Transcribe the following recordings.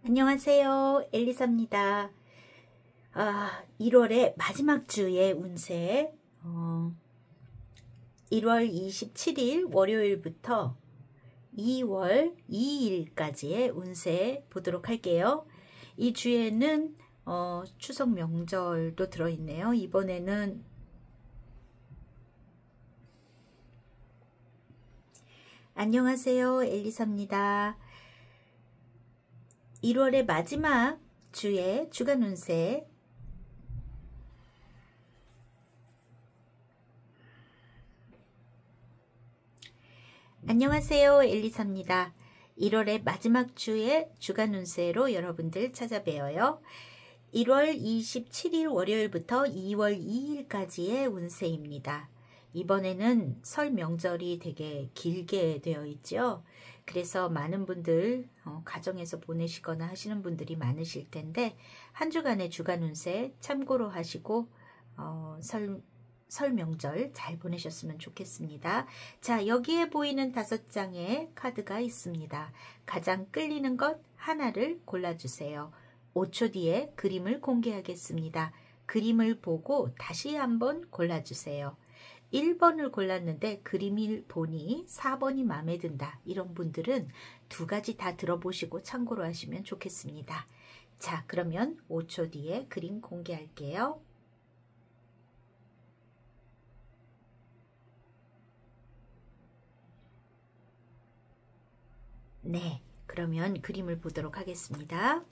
안녕하세요, 엘리사입니다. 1월의 마지막 주의 운세 1월 27일 월요일부터 2월 2일까지의 운세 보도록 할게요. 이 주에는 추석 명절도 들어있네요. 이번에는 안녕하세요, 엘리사입니다. 1월의 마지막 주의 주간 운세 안녕하세요, 엘리사입니다. 1월의 마지막 주의 주간 운세로 여러분들 찾아뵈어요. 1월 27일 월요일부터 2월 2일까지의 운세입니다. 이번에는 설 명절이 되게 길게 되어 있죠. 그래서 많은 분들 가정에서 보내시거나 하시는 분들이 많으실 텐데 한 주간의 주간 운세 참고로 하시고 설 명절 잘 보내셨으면 좋겠습니다. 자, 여기에 보이는 5장의 카드가 있습니다. 가장 끌리는 것 하나를 골라주세요. 5초 뒤에 그림을 공개하겠습니다. 그림을 보고 다시 한번 골라주세요. 1번을 골랐는데 그림을 보니 4번이 마음에 든다. 이런 분들은 2가지 다 들어보시고 참고로 하시면 좋겠습니다. 자, 그러면 5초 뒤에 그림 공개할게요. 네, 그러면 그림을 보도록 하겠습니다.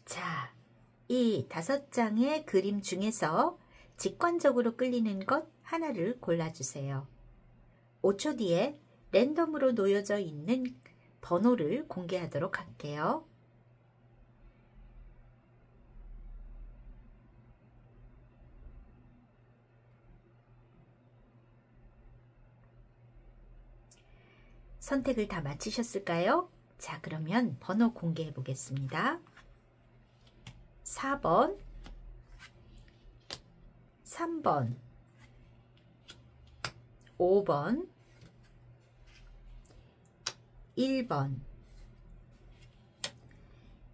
자, 이 5장의 그림 중에서 직관적으로 끌리는 것 하나를 골라주세요. 5초 뒤에 랜덤으로 놓여져 있는 번호를 공개하도록 할게요. 선택을 다 마치셨을까요? 자, 그러면 번호 공개해 보겠습니다. 4번, 3번, 5번, 1번,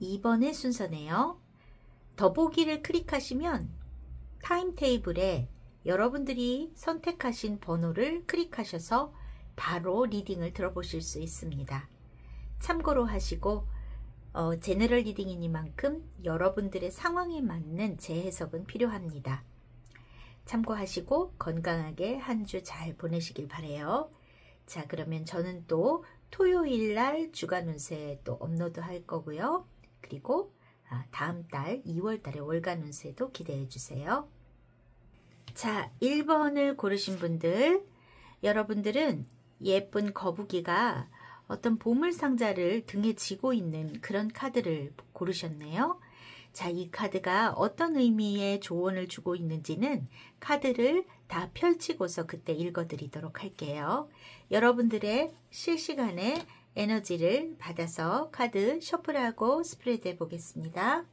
2번의 순서네요. 더보기를 클릭하시면 타임테이블에 여러분들이 선택하신 번호를 클릭하셔서 바로 리딩을 들어보실 수 있습니다. 참고로 하시고 제너럴 리딩이니만큼 여러분들의 상황에 맞는 재해석은 필요합니다. 참고하시고 건강하게 한 주 잘 보내시길 바라요. 자, 그러면 저는 또 토요일날 주간 운세 또 업로드 할 거고요. 그리고 다음 달 2월 달에 월간 운세도 기대해 주세요. 자, 1번을 고르신 분들, 여러분들은 예쁜 거북이가 어떤 보물상자를 등에 지고 있는 그런 카드를 고르셨네요. 자, 이 카드가 어떤 의미의 조언을 주고 있는지는 카드를 다 펼치고서 그때 읽어드리도록 할게요. 여러분들의 실시간의 에너지를 받아서 카드 셔플하고 스프레드 해보겠습니다.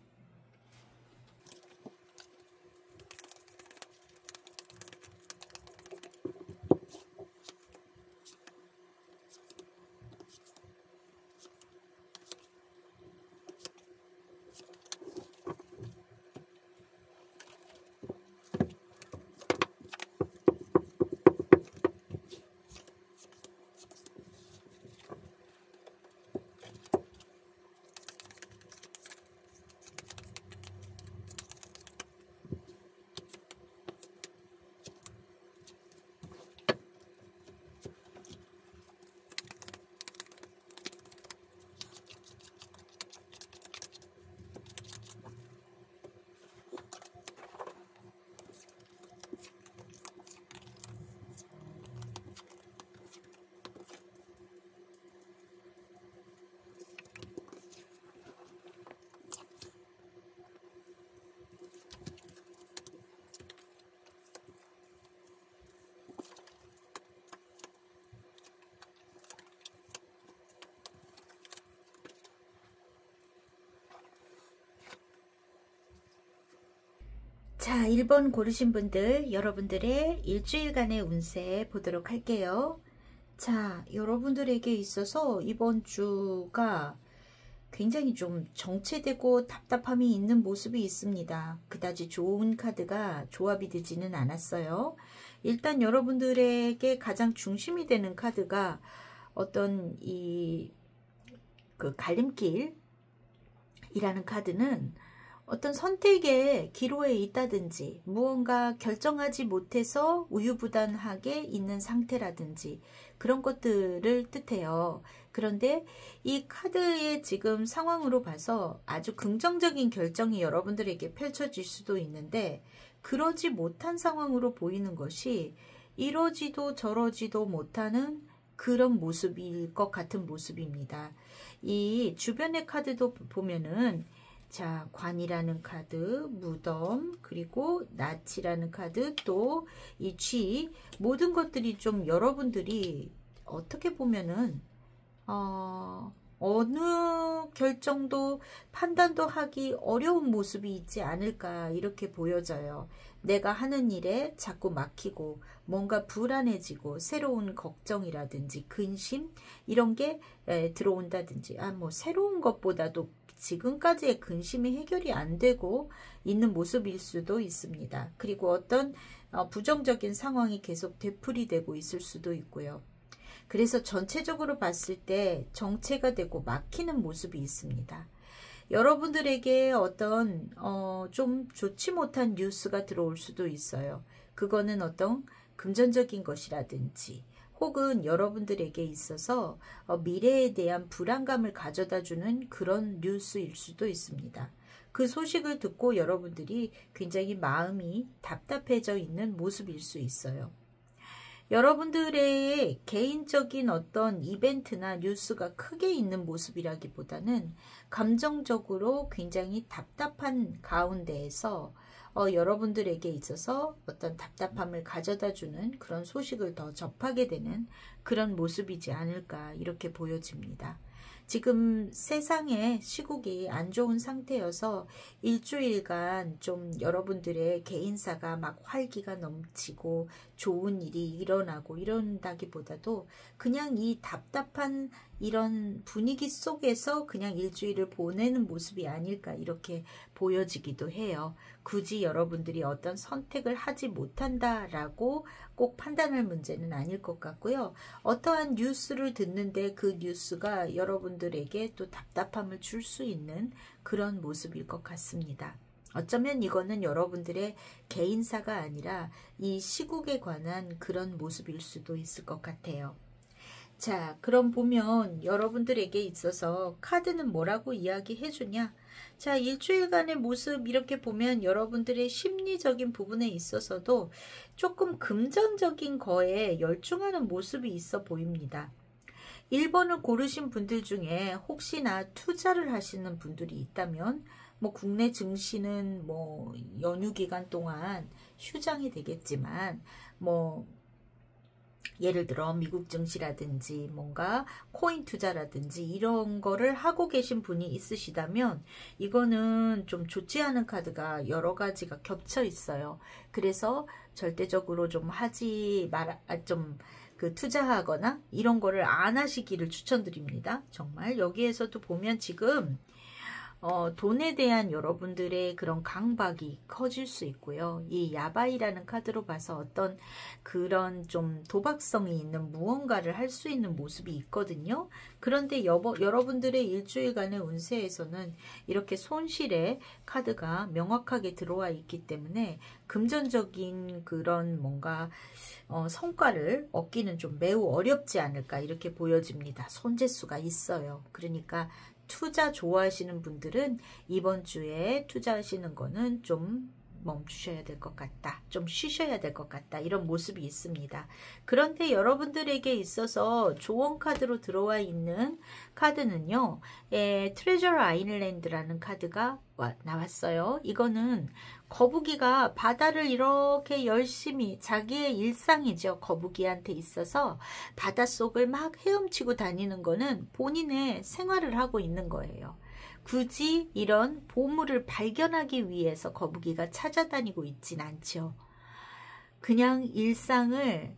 자, 1번 고르신 분들, 여러분들의 일주일간의 운세 보도록 할게요. 자, 여러분들에게 있어서 이번 주가 굉장히 좀 정체되고 답답함이 있는 모습이 있습니다. 그다지 좋은 카드가 조합이 되지는 않았어요. 일단 여러분들에게 가장 중심이 되는 카드가 어떤 그 갈림길이라는 카드는 어떤 선택의 기로에 있다든지 무언가 결정하지 못해서 우유부단하게 있는 상태라든지 그런 것들을 뜻해요. 그런데 이 카드의 지금 상황으로 봐서 아주 긍정적인 결정이 여러분들에게 펼쳐질 수도 있는데 그러지 못한 상황으로 보이는 것이 이러지도 저러지도 못하는 그런 모습일 것 같은 모습입니다. 이 주변의 카드도 보면은 자, 관이라는 카드, 무덤, 그리고 낫이라는 카드, 또 이 쥐, 모든 것들이 좀 여러분들이 어떻게 보면은 어느 결정도 판단도 하기 어려운 모습이 있지 않을까 이렇게 보여져요. 내가 하는 일에 자꾸 막히고 뭔가 불안해지고 새로운 걱정이라든지 근심 이런 게 들어온다든지 뭐 새로운 것보다도 지금까지의 근심이 해결이 안 되고 있는 모습일 수도 있습니다. 그리고 어떤 부정적인 상황이 계속 되풀이되고 있을 수도 있고요. 그래서 전체적으로 봤을 때 정체가 되고 막히는 모습이 있습니다. 여러분들에게 어떤 좀 좋지 못한 뉴스가 들어올 수도 있어요. 그거는 어떤 금전적인 것이라든지 혹은 여러분들에게 있어서 미래에 대한 불안감을 가져다주는 그런 뉴스일 수도 있습니다. 그 소식을 듣고 여러분들이 굉장히 마음이 답답해져 있는 모습일 수 있어요. 여러분들의 개인적인 어떤 이벤트나 뉴스가 크게 있는 모습이라기보다는 감정적으로 굉장히 답답한 가운데에서 여러분들에게 있어서 어떤 답답함을 가져다주는 그런 소식을 더 접하게 되는 그런 모습이지 않을까 이렇게 보여집니다. 지금 세상의 시국이 안 좋은 상태여서 일주일간 좀 여러분들의 개인사가 막 활기가 넘치고 좋은 일이 일어나고 이런다기보다도 그냥 이 답답한 이런 분위기 속에서 그냥 일주일을 보내는 모습이 아닐까 이렇게 보여지기도 해요. 굳이 여러분들이 어떤 선택을 하지 못한다라고 꼭 판단할 문제는 아닐 것 같고요. 어떠한 뉴스를 듣는데 그 뉴스가 여러분들에게 또 답답함을 줄 수 있는 그런 모습일 것 같습니다. 어쩌면 이거는 여러분들의 개인사가 아니라 이 시국에 관한 그런 모습일 수도 있을 것 같아요. 자, 그럼 보면 여러분들에게 있어서 카드는 뭐라고 이야기해 주냐? 자, 일주일간의 모습 이렇게 보면 여러분들의 심리적인 부분에 있어서도 조금 금전적인 거에 열중하는 모습이 있어 보입니다. 1번을 고르신 분들 중에 혹시나 투자를 하시는 분들이 있다면 뭐 국내 증시는 뭐 연휴 기간 동안 휴장이 되겠지만 뭐 예를 들어 미국 증시라든지 뭔가 코인 투자라든지 이런 거를 하고 계신 분이 있으시다면 이거는 좀 좋지 않은 카드가 여러 가지가 겹쳐 있어요. 그래서 절대적으로 좀 그 투자하거나 이런 거를 안 하시기를 추천드립니다. 정말 여기에서도 보면 지금 돈에 대한 여러분들의 그런 강박이 커질 수 있고요. 이 야바이라는 카드로 봐서 어떤 그런 좀 도박성이 있는 무언가를 할 수 있는 모습이 있거든요. 그런데 여러분들의 일주일간의 운세에서는 이렇게 손실의 카드가 명확하게 들어와 있기 때문에 금전적인 그런 뭔가 성과를 얻기는 좀 매우 어렵지 않을까 이렇게 보여집니다. 손재수가 있어요. 그러니까 투자 좋아하시는 분들은 이번 주에 투자하시는 거는 좀 멈추셔야 될 것 같다. 좀 쉬셔야 될 것 같다. 이런 모습이 있습니다. 그런데 여러분들에게 있어서 조언 카드로 들어와 있는 카드는요. 트레저 아일랜드라는 카드가 나왔어요. 이거는 거북이가 바다를 이렇게 열심히 자기의 일상이죠. 거북이한테 있어서 바닷속을 막 헤엄치고 다니는 거는 본인의 생활을 하고 있는 거예요. 굳이 이런 보물을 발견하기 위해서 거북이가 찾아다니고 있진 않죠. 그냥 일상을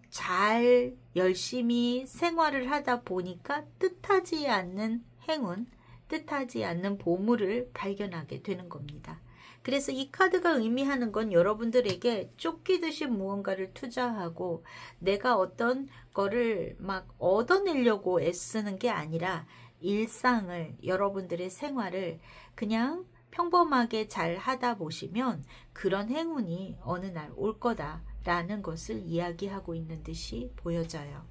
잘 열심히 생활을 하다 보니까 뜻하지 않는 행운, 뜻하지 않는 보물을 발견하게 되는 겁니다. 그래서 이 카드가 의미하는 건 여러분들에게 쫓기듯이 무언가를 투자하고 내가 어떤 거를 막 얻어내려고 애쓰는 게 아니라 일상을, 여러분들의 생활을 그냥 평범하게 잘 하다 보시면 그런 행운이 어느 날 올 거다라는 것을 이야기하고 있는 듯이 보여져요.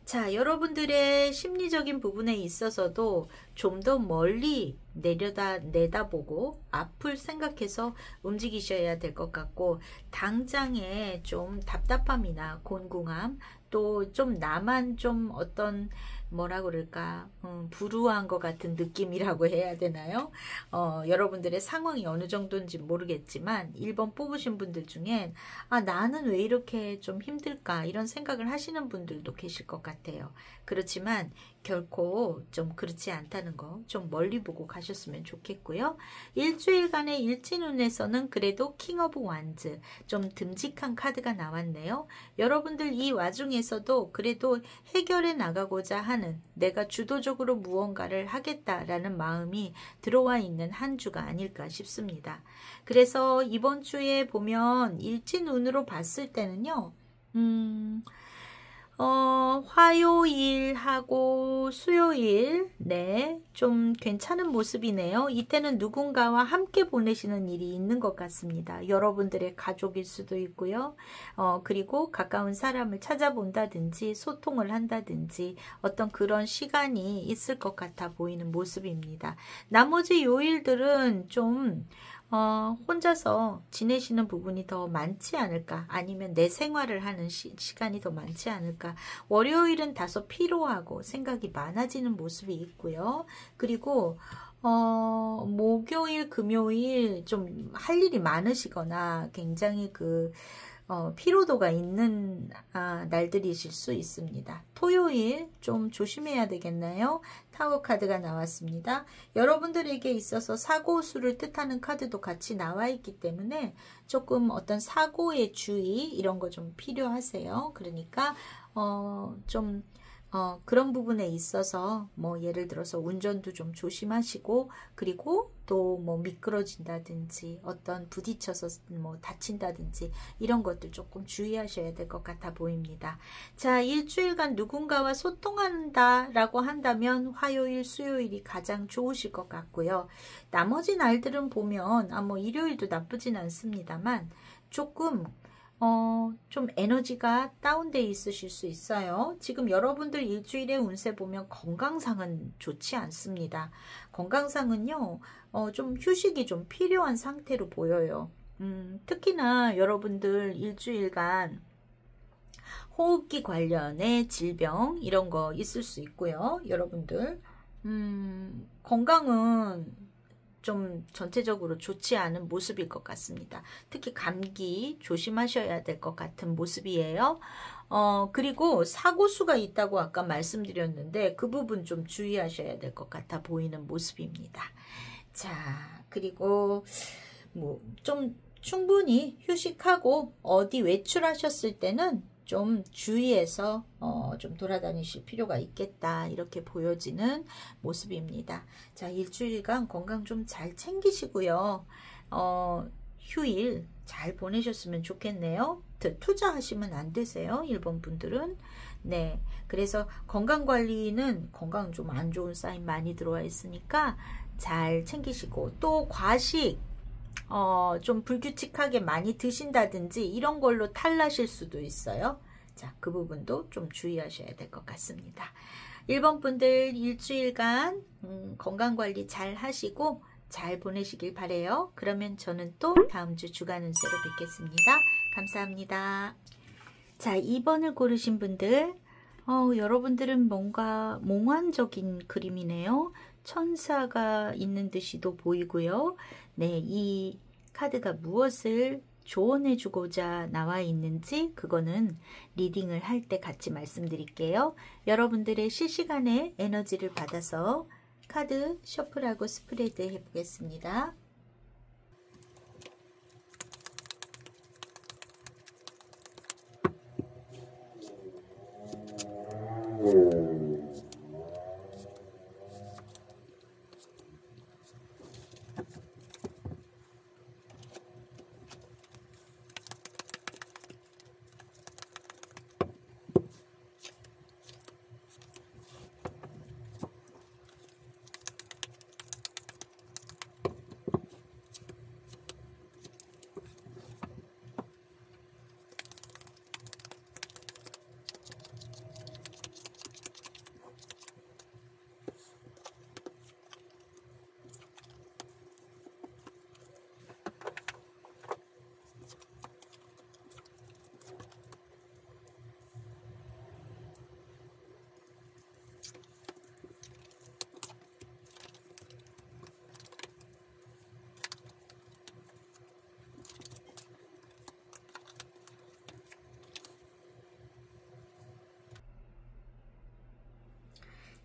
자, 여러분들의 심리적인 부분에 있어서도 좀 더 멀리 내다보고 앞을 생각해서 움직이셔야 될 것 같고, 당장에 좀 답답함이나 곤궁함, 또 좀 나만 좀 어떤 뭐라 그럴까, 불우한 것 같은 느낌이라고 해야 되나요? 여러분들의 상황이 어느 정도인지 모르겠지만 1번 뽑으신 분들 중엔 나는 왜 이렇게 좀 힘들까 이런 생각을 하시는 분들도 계실 것 같아요. 그렇지만 결코 좀 그렇지 않다는 거 좀 멀리 보고 가셨으면 좋겠고요. 일주일간의 일진운에서는 그래도 킹 오브 완즈, 좀 듬직한 카드가 나왔네요. 여러분들 이 와중에서도 그래도 해결해 나가고자 하는, 내가 주도적으로 무언가를 하겠다라는 마음이 들어와 있는 한 주가 아닐까 싶습니다. 그래서 이번 주에 보면 일진운으로 봤을 때는요, 화요일하고 수요일, 네, 좀 괜찮은 모습이네요. 이때는 누군가와 함께 보내시는 일이 있는 것 같습니다. 여러분들의 가족일 수도 있고요. 그리고 가까운 사람을 찾아본다든지 소통을 한다든지 어떤 그런 시간이 있을 것 같아 보이는 모습입니다. 나머지 요일들은 좀 혼자서 지내시는 부분이 더 많지 않을까, 아니면 내 생활을 하는 시간이 더 많지 않을까. 월요일은 다소 피로하고 생각이 많아지는 모습이 있고요. 그리고 목요일, 금요일 좀 할 일이 많으시거나 굉장히 피로도가 있는 날들이실 수 있습니다. 토요일 좀 조심해야 되겠나요? 타워 카드가 나왔습니다. 여러분들에게 있어서 사고수를 뜻하는 카드도 같이 나와 있기 때문에 조금 어떤 사고의 주의 이런 거 좀 필요하세요. 그러니까 그런 부분에 있어서 뭐 예를 들어서 운전도 좀 조심하시고, 그리고 또 뭐 미끄러진다든지 어떤 부딪혀서 뭐 다친다든지 이런 것들 조금 주의하셔야 될 것 같아 보입니다. 자, 일주일간 누군가와 소통한다라고 한다면 화요일, 수요일이 가장 좋으실 것 같고요. 나머지 날들은 보면 뭐 일요일도 나쁘진 않습니다만 조금 좀 에너지가 다운돼 있으실 수 있어요. 지금 여러분들 일주일의 운세 보면 건강상은 좋지 않습니다. 건강상은요, 좀 휴식이 좀 필요한 상태로 보여요. 특히나 여러분들 일주일간 호흡기 관련의 질병 이런 거 있을 수 있고요. 여러분들 건강은 좀 전체적으로 좋지 않은 모습일 것 같습니다. 특히 감기 조심하셔야 될 것 같은 모습이에요. 그리고 사고수가 있다고 아까 말씀드렸는데 그 부분 좀 주의하셔야 될 것 같아 보이는 모습입니다. 자, 그리고 뭐 좀 충분히 휴식하고 어디 외출하셨을 때는 좀 주의해서 좀 돌아다니실 필요가 있겠다, 이렇게 보여지는 모습입니다. 자, 일주일간 건강 좀 잘 챙기시고요. 휴일 잘 보내셨으면 좋겠네요. 투자하시면 안 되세요, 1번 분들은. 네, 그래서 건강관리는 건강 좀 안 좋은 사인 많이 들어와 있으니까 잘 챙기시고, 또 과식 좀 불규칙하게 많이 드신다든지 이런 걸로 탈나실 수도 있어요. 자, 그 부분도 좀 주의하셔야 될 것 같습니다. 1번 분들 일주일간 건강관리 잘 하시고 잘 보내시길 바래요. 그러면 저는 또 다음 주 주간 운세로 뵙겠습니다. 감사합니다. 자, 2번을 고르신 분들, 여러분들은 뭔가 몽환적인 그림이네요. 천사가 있는 듯이도 보이고요. 네, 이 카드가 무엇을 조언해 주고자 나와 있는지 그거는 리딩을 할 때 같이 말씀드릴게요. 여러분들의 실시간의 에너지를 받아서 카드 셔플하고 스프레드 해보겠습니다.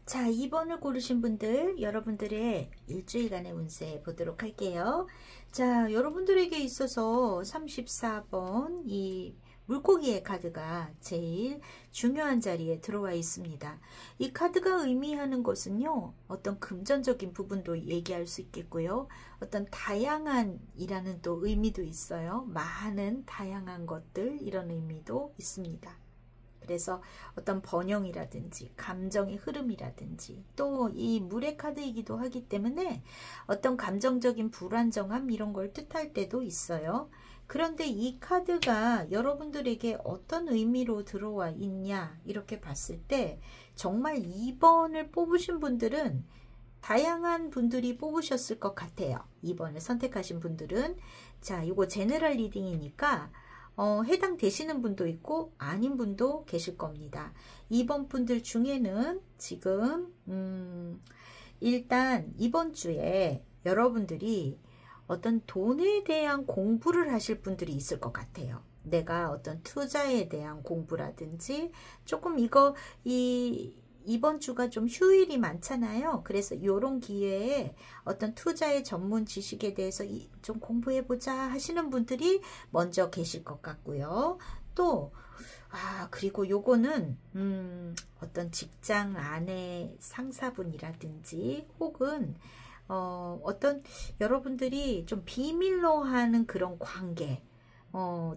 자, 2번을 고르신 분들, 여러분들의 일주일간의 운세 보도록 할게요. 자, 여러분들에게 있어서 34번 이 물고기의 카드가 제일 중요한 자리에 들어와 있습니다. 이 카드가 의미하는 것은요, 어떤 금전적인 부분도 얘기할 수 있겠고요. 어떤 다양한 이라는 또 의미도 있어요. 많은 다양한 것들, 이런 의미도 있습니다. 그래서 어떤 번영이라든지 감정의 흐름이라든지 또 이 물의 카드이기도 하기 때문에 어떤 감정적인 불안정함 이런 걸 뜻할 때도 있어요. 그런데 이 카드가 여러분들에게 어떤 의미로 들어와 있냐 이렇게 봤을 때 정말 2번을 뽑으신 분들은 다양한 분들이 뽑으셨을 것 같아요. 2번을 선택하신 분들은. 자, 이거 제너럴 리딩이니까 해당되시는 분도 있고 아닌 분도 계실 겁니다. 2번 분들 중에는 지금 일단 이번 주에 여러분들이 어떤 돈에 대한 공부를 하실 분들이 있을 것 같아요. 내가 어떤 투자에 대한 공부라든지 조금 이번 주가 좀 휴일이 많잖아요. 그래서 이런 기회에 어떤 투자의 전문 지식에 대해서 좀 공부해보자 하시는 분들이 먼저 계실 것 같고요. 또 그리고 요거는 어떤 직장 안에 상사분이라든지 혹은 어떤 여러분들이 좀 비밀로 하는 그런 관계, 뭐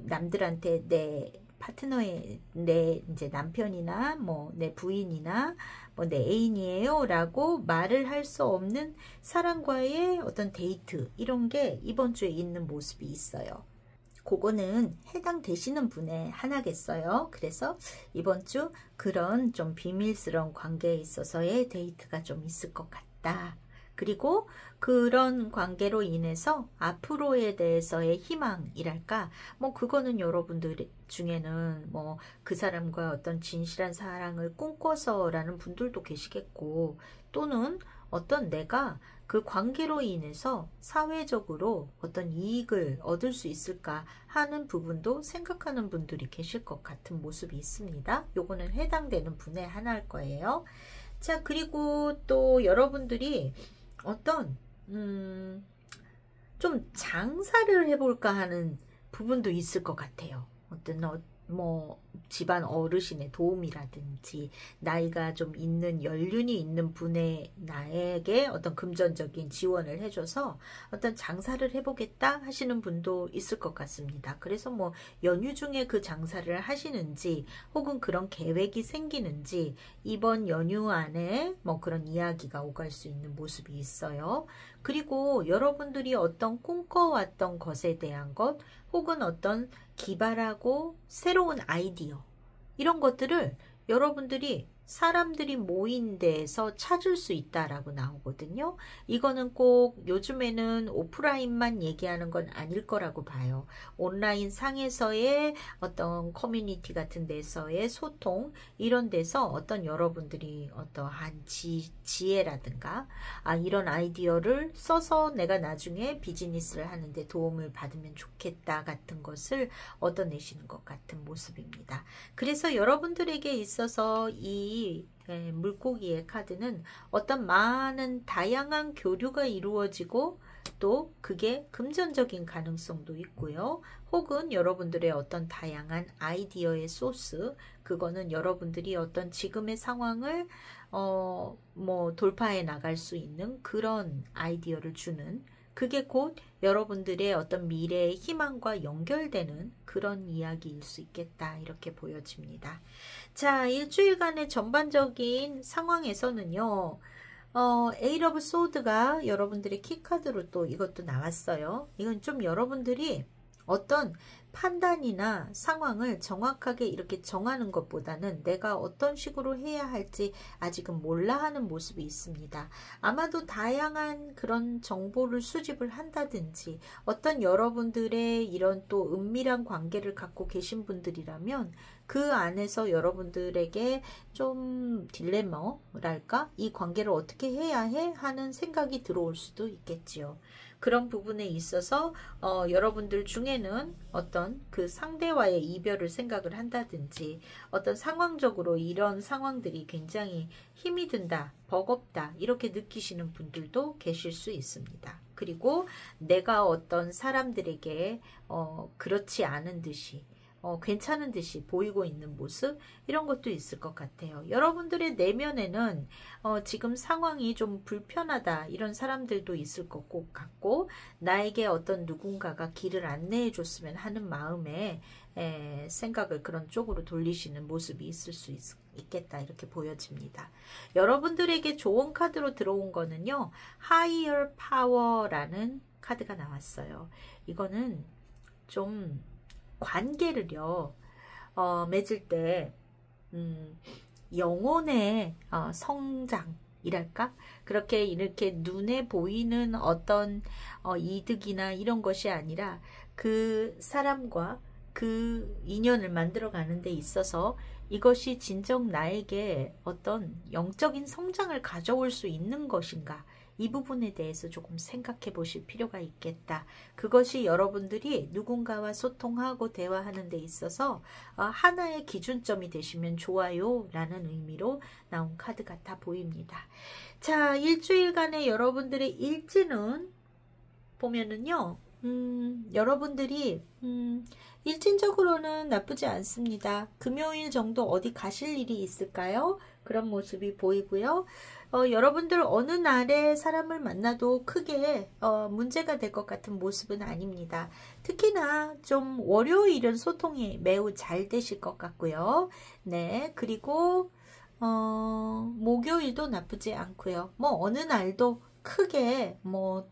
남들한테 내 파트너의 내 이제 남편이나 뭐 내 부인이나 뭐 내 애인이에요 라고 말을 할 수 없는 사람과의 어떤 데이트 이런 게 이번 주에 있는 모습이 있어요. 그거는 해당되시는 분의 하나겠어요. 그래서 이번 주 그런 좀 비밀스러운 관계에 있어서의 데이트가 좀 있을 것 같다. 그리고 그런 관계로 인해서 앞으로에 대해서의 희망이랄까 뭐 그거는 여러분들 중에는 뭐 그 사람과 어떤 진실한 사랑을 꿈꿔서라는 분들도 계시겠고 또는 어떤 내가 그 관계로 인해서 사회적으로 어떤 이익을 얻을 수 있을까 하는 부분도 생각하는 분들이 계실 것 같은 모습이 있습니다. 요거는 해당되는 분의 하나일 거예요. 자, 그리고 또 여러분들이 어떤 좀 장사를 해볼까 하는 부분도 있을 것 같아요. 어떤 뭐 집안 어르신의 도움이라든지 나이가 좀 있는 연륜이 있는 분의 나에게 어떤 금전적인 지원을 해줘서 어떤 장사를 해보겠다 하시는 분도 있을 것 같습니다. 그래서 뭐 연휴 중에 그 장사를 하시는지 혹은 그런 계획이 생기는지 이번 연휴 안에 뭐 그런 이야기가 오갈 수 있는 모습이 있어요. 그리고 여러분들이 어떤 꿈꿔왔던 것에 대한 것 혹은 어떤 기발하고 새로운 아이디어 이런 것들을 여러분들이 사람들이 모인 데에서 찾을 수 있다라고 나오거든요. 이거는 꼭 요즘에는 오프라인만 얘기하는 건 아닐 거라고 봐요. 온라인 상에서의 어떤 커뮤니티 같은 데서의 소통 이런 데서 어떤 여러분들이 어떠한 지혜라든가 이런 아이디어를 써서 내가 나중에 비즈니스를 하는데 도움을 받으면 좋겠다 같은 것을 얻어내시는 것 같은 모습입니다. 그래서 여러분들에게 있어서 이 물고기의 카드는 어떤 많은 다양한 교류가 이루어지고 또 그게 금전적인 가능성도 있고요. 혹은 여러분들의 어떤 다양한 아이디어의 소스, 그거는 여러분들이 어떤 지금의 상황을 뭐 돌파해 나갈 수 있는 그런 아이디어를 주는, 그게 곧 여러분들의 어떤 미래의 희망과 연결되는 그런 이야기일 수 있겠다, 이렇게 보여집니다. 자, 일주일간의 전반적인 상황에서는요, 에잇 오브 소드가 여러분들의 키카드로 또 이것도 나왔어요. 이건 좀 여러분들이 어떤 판단이나 상황을 정확하게 이렇게 정하는 것보다는 내가 어떤 식으로 해야 할지 아직은 몰라 하는 모습이 있습니다. 아마도 다양한 그런 정보를 수집을 한다든지 어떤 여러분들의 이런 또 은밀한 관계를 갖고 계신 분들이라면 그 안에서 여러분들에게 좀 딜레마랄까? 이 관계를 어떻게 해야 해? 하는 생각이 들어올 수도 있겠지요. 그런 부분에 있어서 여러분들 중에는 어떤 그 상대와의 이별을 생각을 한다든지 어떤 상황적으로 이런 상황들이 굉장히 힘이 든다, 버겁다 이렇게 느끼시는 분들도 계실 수 있습니다. 그리고 내가 어떤 사람들에게 그렇지 않은 듯이 괜찮은 듯이 보이고 있는 모습, 이런 것도 있을 것 같아요. 여러분들의 내면에는 지금 상황이 좀 불편하다 이런 사람들도 있을 것 같고, 나에게 어떤 누군가가 길을 안내해 줬으면 하는 마음에 생각을 그런 쪽으로 돌리시는 모습이 있을 수 있겠다, 이렇게 보여집니다. 여러분들에게 좋은 카드로 들어온 거는요, Higher Power라는 카드가 나왔어요. 이거는 좀 관계를요 맺을 때 영혼의 성장이랄까, 그렇게 이렇게 눈에 보이는 어떤 이득이나 이런 것이 아니라 그 사람과 그 인연을 만들어 가는 데 있어서 이것이 진정 나에게 어떤 영적인 성장을 가져올 수 있는 것인가, 이 부분에 대해서 조금 생각해 보실 필요가 있겠다. 그것이 여러분들이 누군가와 소통하고 대화하는 데 있어서 하나의 기준점이 되시면 좋아요 라는 의미로 나온 카드 같아 보입니다. 자, 일주일간의 여러분들의 일지는 보면은요, 여러분들이 일진적으로는 나쁘지 않습니다. 금요일 정도 어디 가실 일이 있을까요? 그런 모습이 보이고요. 여러분들 어느 날에 사람을 만나도 크게 문제가 될 것 같은 모습은 아닙니다. 특히나 좀 월요일은 소통이 매우 잘 되실 것 같고요. 네, 그리고 목요일도 나쁘지 않고요. 뭐 어느 날도 크게 뭐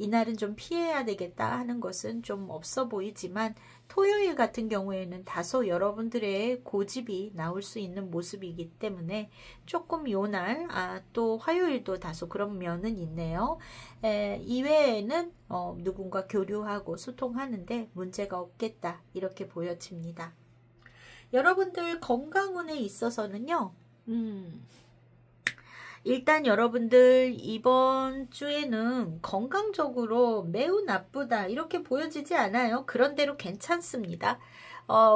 이날은 좀 피해야 되겠다 하는 것은 좀 없어 보이지만, 토요일 같은 경우에는 다소 여러분들의 고집이 나올 수 있는 모습이기 때문에 조금 요날 또 화요일도 다소 그런 면은 있네요. 이외에는 누군가 교류하고 소통하는데 문제가 없겠다, 이렇게 보여집니다. 여러분들 건강운에 있어서는요, 일단 여러분들 이번 주에는 건강적으로 매우 나쁘다 이렇게 보여지지 않아요. 그런대로 괜찮습니다.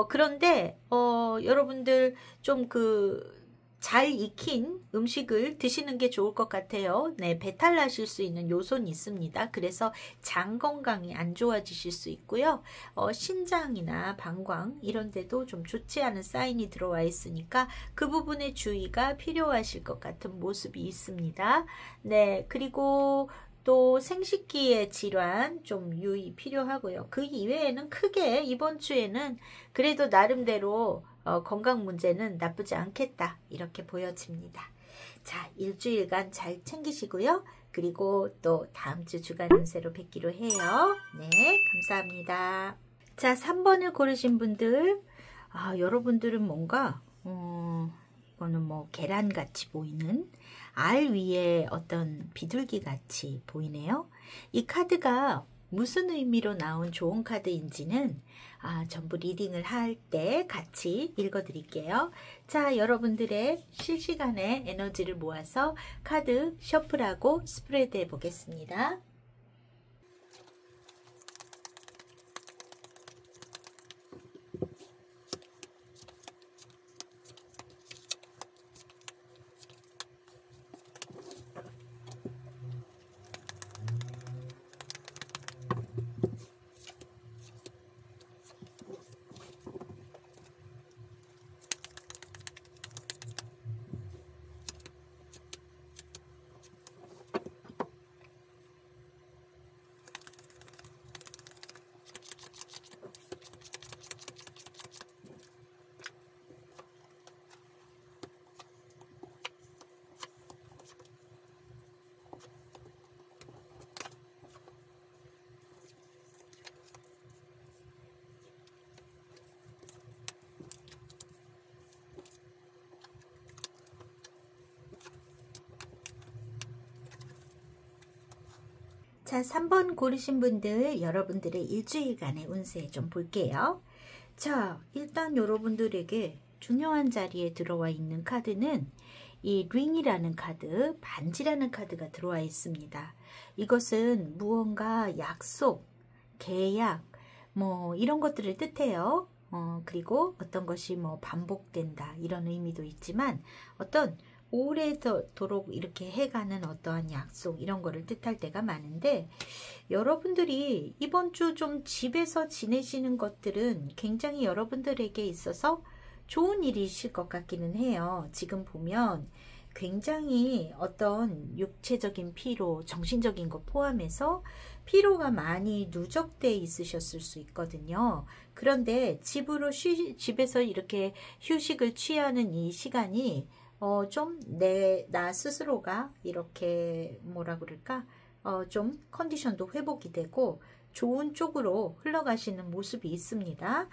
그런데 여러분들 좀 잘 익힌 음식을 드시는 게 좋을 것 같아요. 네, 배탈 나실 수 있는 요소는 있습니다. 그래서 장 건강이 안 좋아지실 수 있고요. 신장이나 방광 이런 데도 좀 좋지 않은 사인이 들어와 있으니까 그 부분에 주의가 필요하실 것 같은 모습이 있습니다. 네, 그리고 또 생식기의 질환 좀 유의 필요하고요. 그 이외에는 크게 이번 주에는 그래도 나름대로 건강 문제는 나쁘지 않겠다, 이렇게 보여집니다. 자, 일주일간 잘 챙기시고요. 그리고 또 다음 주 주간 운세로 뵙기로 해요. 네, 감사합니다. 자, 3번을 고르신 분들, 여러분들은 뭔가 이거는 뭐 계란같이 보이는 알 위에 어떤 비둘기 같이 보이네요. 이 카드가 무슨 의미로 나온 좋은 카드인지는 전부 리딩을 할 때 같이 읽어드릴게요. 자, 여러분들의 실시간의 에너지를 모아서 카드 셔플하고 스프레드 해보겠습니다. 자, 3번 고르신 분들 여러분들의 일주일간의 운세 좀 볼게요. 자, 일단 여러분들에게 중요한 자리에 들어와 있는 카드는 이 링이라는 카드, 반지라는 카드가 들어와 있습니다. 이것은 무언가 약속, 계약, 뭐 이런 것들을 뜻해요. 그리고 어떤 것이 뭐 반복된다 이런 의미도 있지만 어떤 오래도록 이렇게 해가는 어떠한 약속 이런 거를 뜻할 때가 많은데 여러분들이 이번 주 좀 집에서 지내시는 것들은 굉장히 여러분들에게 있어서 좋은 일이실 것 같기는 해요. 지금 보면 굉장히 어떤 육체적인 피로, 정신적인 것 포함해서 피로가 많이 누적돼 있으셨을 수 있거든요. 그런데 집에서 이렇게 휴식을 취하는 이 시간이 좀 나 스스로가 이렇게 뭐라 그럴까? 좀 컨디션도 회복이 되고 좋은 쪽으로 흘러가시는 모습이 있습니다.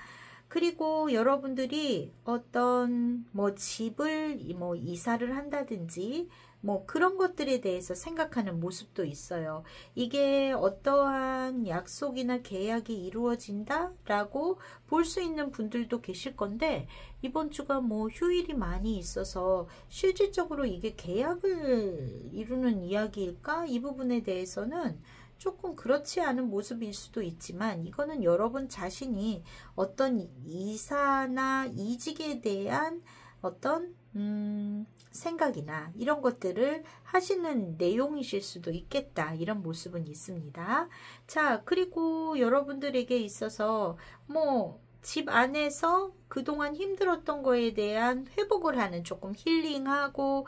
그리고 여러분들이 어떤 뭐 집을 뭐 이사를 한다든지 뭐 그런 것들에 대해서 생각하는 모습도 있어요. 이게 어떠한 약속이나 계약이 이루어진다라고 볼 수 있는 분들도 계실 건데 이번 주가 뭐 휴일이 많이 있어서 실질적으로 이게 계약을 이루는 이야기일까? 이 부분에 대해서는 조금 그렇지 않은 모습일 수도 있지만 이거는 여러분 자신이 어떤 이사나 이직에 대한 어떤 생각이나 이런 것들을 하시는 내용이실 수도 있겠다 이런 모습은 있습니다. 자, 그리고 여러분들에게 있어서 뭐 집 안에서 그동안 힘들었던 거에 대한 회복을 하는 조금 힐링하고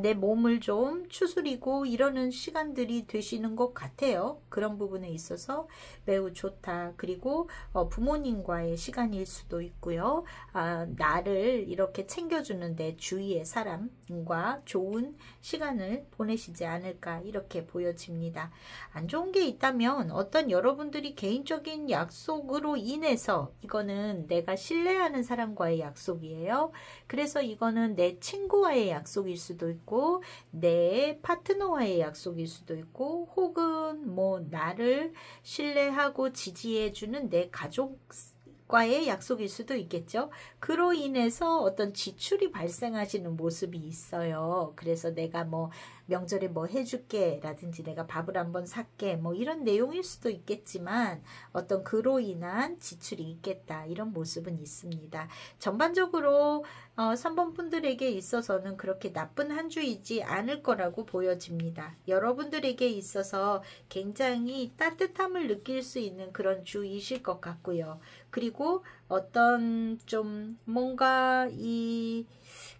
내 몸을 좀 추스리고 이러는 시간들이 되시는 것 같아요. 그런 부분에 있어서 매우 좋다. 그리고 부모님과의 시간일 수도 있고요. 나를 이렇게 챙겨주는 내 주위의 사람과 좋은 시간을 보내시지 않을까 이렇게 보여집니다. 안 좋은 게 있다면 어떤 여러분들이 개인적인 약속으로 인해서 이거는 내가 신뢰하는 사람과의 약속이에요. 그래서 이거는 내 친구와의 약속일 수도 있고 내 파트너와의 약속일 수도 있고 혹은 뭐 나를 신뢰하고 지지해주는 내 가족과의 약속일 수도 있겠죠. 그로 인해서 어떤 지출이 발생하시는 모습이 있어요. 그래서 내가 뭐 명절에 뭐 해줄게 라든지 내가 밥을 한번 살게 뭐 이런 내용일 수도 있겠지만 어떤 그로 인한 지출이 있겠다 이런 모습은 있습니다. 전반적으로 3번 분들에게 있어서는 그렇게 나쁜 한 주이지 않을 거라고 보여집니다. 여러분들에게 있어서 굉장히 따뜻함을 느낄 수 있는 그런 주이실 것 같고요. 그리고 어떤 좀 뭔가 이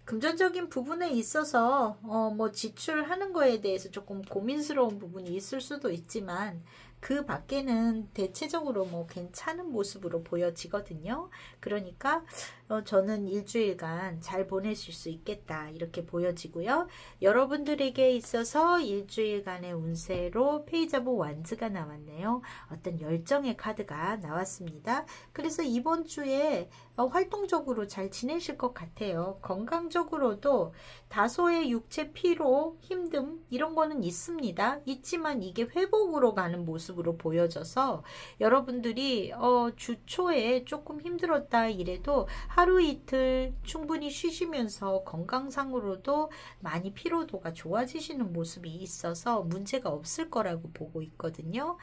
금전적인 부분에 있어서 뭐 지출하는 거에 대해서 조금 고민스러운 부분이 있을 수도 있지만 그 밖에는 대체적으로 뭐 괜찮은 모습으로 보여지거든요. 그러니까 저는 일주일간 잘 보내실 수 있겠다 이렇게 보여지고요. 여러분들에게 있어서 일주일간의 운세로 페이지 오브 완즈가 나왔네요. 어떤 열정의 카드가 나왔습니다. 그래서 이번 주에 활동적으로 잘 지내실 것 같아요. 건강적으로도 다소의 육체 피로, 힘듦 이런 거는 있습니다. 있지만 이게 회복으로 가는 모습으로 보여져서 여러분들이 주 초에 조금 힘들었다 이래도 하루 이틀 충분히 쉬시면서 건강상으로도 많이 피로도가 좋아지시는 모습이 있어서 문제가 없을 거라고 보고 있거든요.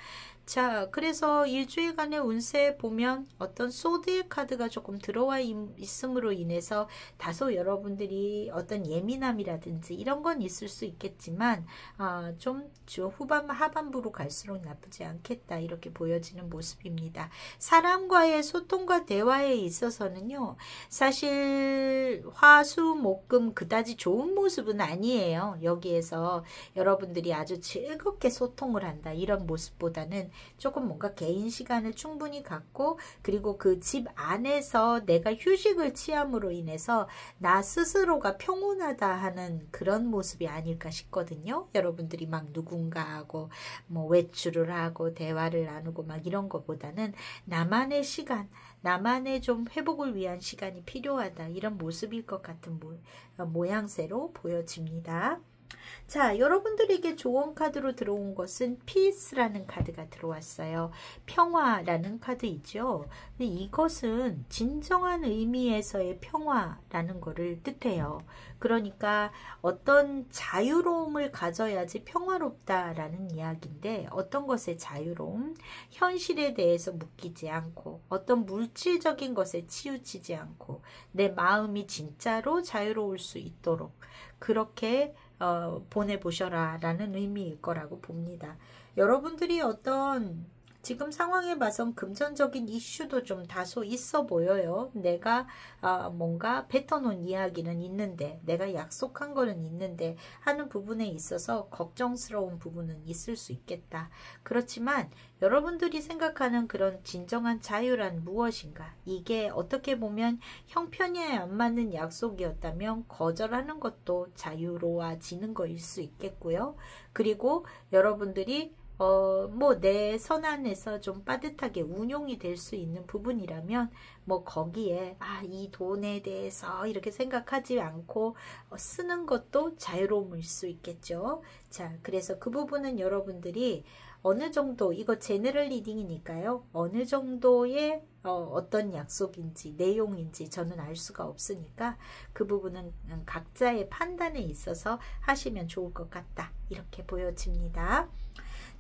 자, 그래서 일주일간의 운세 보면 어떤 소드 카드가 조금 들어와 있음으로 인해서 다소 여러분들이 어떤 예민함이라든지 이런 건 있을 수 있겠지만 좀 주 하반부로 갈수록 나쁘지 않겠다 이렇게 보여지는 모습입니다. 사람과의 소통과 대화에 있어서는요. 사실 화수목금 그다지 좋은 모습은 아니에요. 여기에서 여러분들이 아주 즐겁게 소통을 한다 이런 모습보다는 조금 뭔가 개인 시간을 충분히 갖고 그리고 그 집 안에서 내가 휴식을 취함으로 인해서 나 스스로가 평온하다 하는 그런 모습이 아닐까 싶거든요. 여러분들이 막 누군가하고 뭐 외출을 하고 대화를 나누고 막 이런 것보다는 나만의 시간 나만의 좀 회복을 위한 시간이 필요하다 이런 모습일 것 같은 모양새로 보여집니다. 자, 여러분들에게 조언 카드로 들어온 것은 피스라는 카드가 들어왔어요. 평화라는 카드이죠. 근데 이것은 진정한 의미에서의 평화라는 것을 뜻해요. 그러니까 어떤 자유로움을 가져야지 평화롭다라는 이야기인데, 어떤 것의 자유로움? 현실에 대해서 묶이지 않고, 어떤 물질적인 것에 치우치지 않고, 내 마음이 진짜로 자유로울 수 있도록 그렇게 보내보셔라 라는 의미일 거라고 봅니다. 여러분들이 어떤 지금 상황에 봐선 금전적인 이슈도 좀 다소 있어 보여요. 내가 뭔가 뱉어놓은 이야기는 있는데, 내가 약속한 거는 있는데 하는 부분에 있어서 걱정스러운 부분은 있을 수 있겠다. 그렇지만 여러분들이 생각하는 그런 진정한 자유란 무엇인가? 이게 어떻게 보면 형편에 안 맞는 약속이었다면 거절하는 것도 자유로워지는 거일 수 있겠고요. 그리고 여러분들이 뭐 내 선안에서 좀 빠듯하게 운용이 될 수 있는 부분이라면 뭐 거기에 이 돈에 대해서 이렇게 생각하지 않고 쓰는 것도 자유로움일 수 있겠죠. 자, 그래서 그 부분은 여러분들이 어느 정도, 이거 제너럴 리딩이니까요. 어느 정도의 어떤 약속인지 내용인지 저는 알 수가 없으니까 그 부분은 각자의 판단에 있어서 하시면 좋을 것 같다. 이렇게 보여집니다.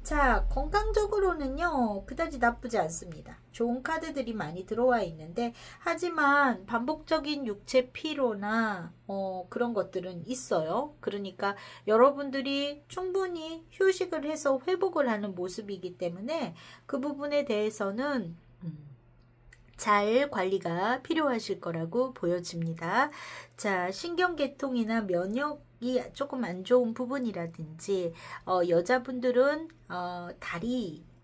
자, 건강적으로는요, 그다지 나쁘지 않습니다. 좋은 카드들이 많이 들어와 있는데, 하지만 반복적인 육체 피로나 그런 것들은 있어요. 그러니까 여러분들이 충분히 휴식을 해서 회복을 하는 모습이기 때문에 그 부분에 대해서는 잘 관리가 필요하실 거라고 보여집니다. 자, 신경계통이나 면역이 조금 안 좋은 부분이라든지 여자분들은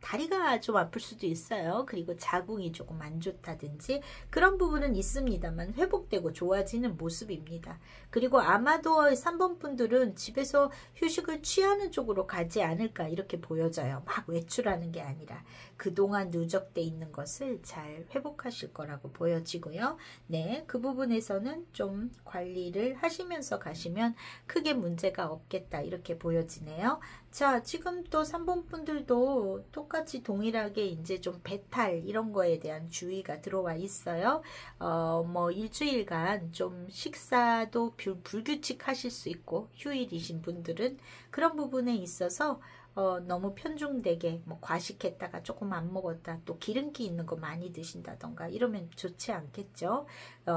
다리가 좀 아플 수도 있어요. 그리고 자궁이 조금 안 좋다든지 그런 부분은 있습니다만 회복되고 좋아지는 모습입니다. 그리고 아마도 3번 분들은 집에서 휴식을 취하는 쪽으로 가지 않을까 이렇게 보여져요. 막 외출하는 게 아니라 그동안 누적돼 있는 것을 잘 회복하실 거라고 보여지고요. 네, 그 부분에서는 좀 관리를 하시면서 가시면 크게 문제가 없겠다 이렇게 보여지네요. 자, 지금 또 3번 분들도 똑같이 동일하게 이제 좀 배탈 이런 거에 대한 주의가 들어와 있어요. 뭐 일주일간 좀 식사도 불규칙하실 수 있고 휴일이신 분들은 그런 부분에 있어서 너무 편중되게 뭐 과식했다가 조금 안 먹었다 또 기름기 있는 거 많이 드신다던가 이러면 좋지 않겠죠.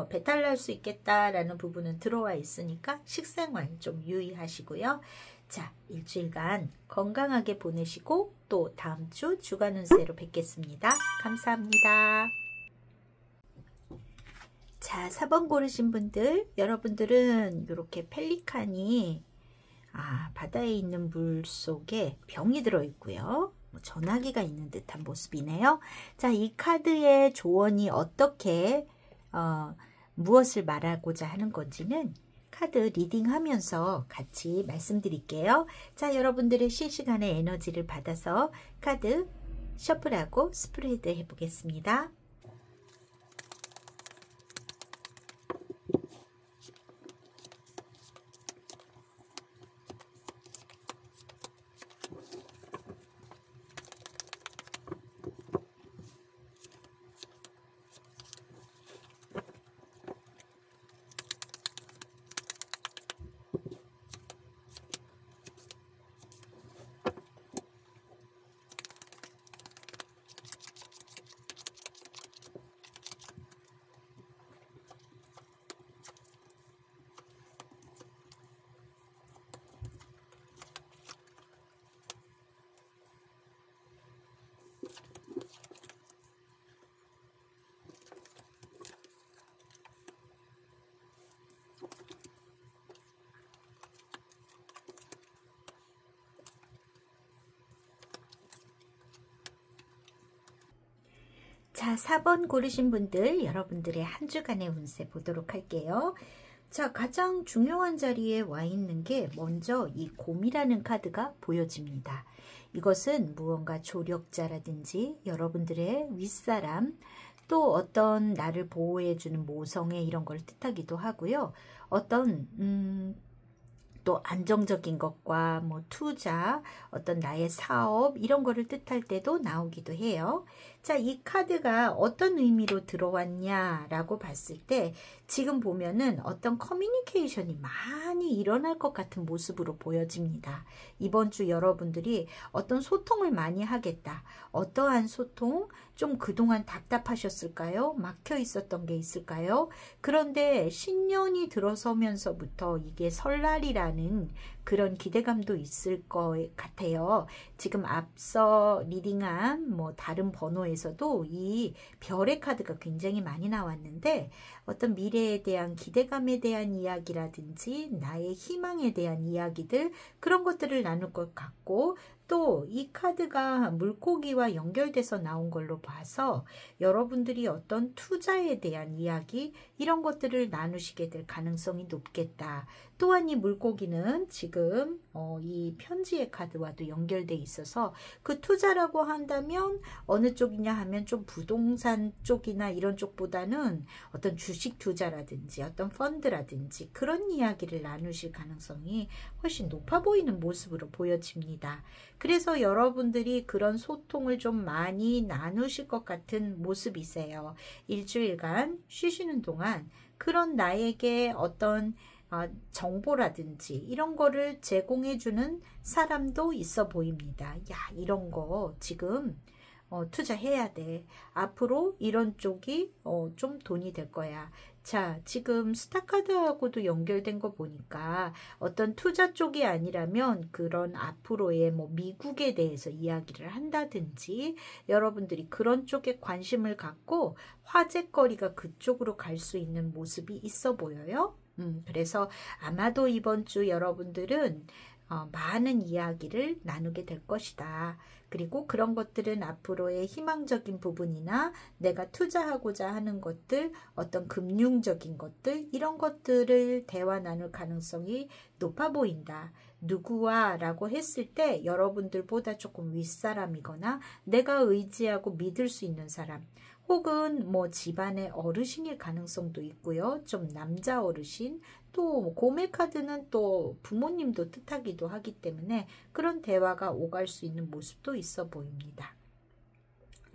배탈 날 수 있겠다라는 부분은 들어와 있으니까 식생활 좀 유의하시고요. 자, 일주일간 건강하게 보내시고 또 다음 주 주간 운세로 뵙겠습니다. 감사합니다. 자, 4번 고르신 분들, 여러분들은 이렇게 펠리칸이 바다에 있는 물 속에 병이 들어있고요. 전화기가 있는 듯한 모습이네요. 자, 이 카드의 조언이 어떻게 무엇을 말하고자 하는 건지는 카드 리딩하면서 같이 말씀드릴게요. 자, 여러분들의 실시간의 에너지를 받아서 카드 셔플하고 스프레드 해보겠습니다. 자, 4번 고르신 분들, 여러분들의 한 주간의 운세 보도록 할게요. 자, 가장 중요한 자리에 와 있는 게 먼저 이 곰이라는 카드가 보여집니다. 이것은 무언가 조력자라든지 여러분들의 윗사람, 또 어떤 나를 보호해주는 모성애 이런 걸 뜻하기도 하고요. 어떤 또 안정적인 것과 뭐 투자, 어떤 나의 사업 이런 거를 뜻할 때도 나오기도 해요. 자, 이 카드가 어떤 의미로 들어왔냐라고 봤을 때 지금 보면은 어떤 커뮤니케이션이 많이 일어날 것 같은 모습으로 보여집니다. 이번 주 여러분들이 어떤 소통을 많이 하겠다. 어떠한 소통? 좀 그동안 답답하셨을까요? 막혀 있었던 게 있을까요? 그런데 신년이 들어서면서부터 이게 설날이라는 그런 기대감도 있을 것 같아요. 지금 앞서 리딩한 뭐 다른 번호에서도 이 별의 카드가 굉장히 많이 나왔는데 어떤 미래에 대한 기대감에 대한 이야기라든지 나의 희망에 대한 이야기들 그런 것들을 나눌 것 같고 또 이 카드가 물고기와 연결돼서 나온 걸로 봐서 여러분들이 어떤 투자에 대한 이야기 이런 것들을 나누시게 될 가능성이 높겠다. 또한 이 물고기는 지금 이 편지의 카드와도 연결돼 있어서 그 투자라고 한다면 어느 쪽이냐 하면 좀 부동산 쪽이나 이런 쪽보다는 어떤 주식 투자라든지 어떤 펀드라든지 그런 이야기를 나누실 가능성이 훨씬 높아 보이는 모습으로 보여집니다. 그래서 여러분들이 그런 소통을 좀 많이 나누실 것 같은 모습이세요. 일주일간 쉬시는 동안 그런 나에게 어떤 정보라든지 이런 거를 제공해주는 사람도 있어 보입니다. 야, 이런 거 지금 투자해야 돼. 앞으로 이런 쪽이 좀 돈이 될 거야. 자, 지금 스타카드하고도 연결된 거 보니까 어떤 투자 쪽이 아니라면 그런 앞으로의 뭐 미국에 대해서 이야기를 한다든지 여러분들이 그런 쪽에 관심을 갖고 화제거리가 그쪽으로 갈 수 있는 모습이 있어 보여요. 그래서 아마도 이번 주 여러분들은 많은 이야기를 나누게 될 것이다. 그리고 그런 것들은 앞으로의 희망적인 부분이나 내가 투자하고자 하는 것들, 어떤 금융적인 것들, 이런 것들을 대화 나눌 가능성이 높아 보인다. 누구와 라고 했을 때 여러분들보다 조금 윗사람이거나 내가 의지하고 믿을 수 있는 사람, 혹은 뭐 집안의 어르신일 가능성도 있고요. 좀 남자 어르신, 또 고메 카드는 또 부모님도 뜻하기도 하기 때문에 그런 대화가 오갈 수 있는 모습도 있어 보입니다.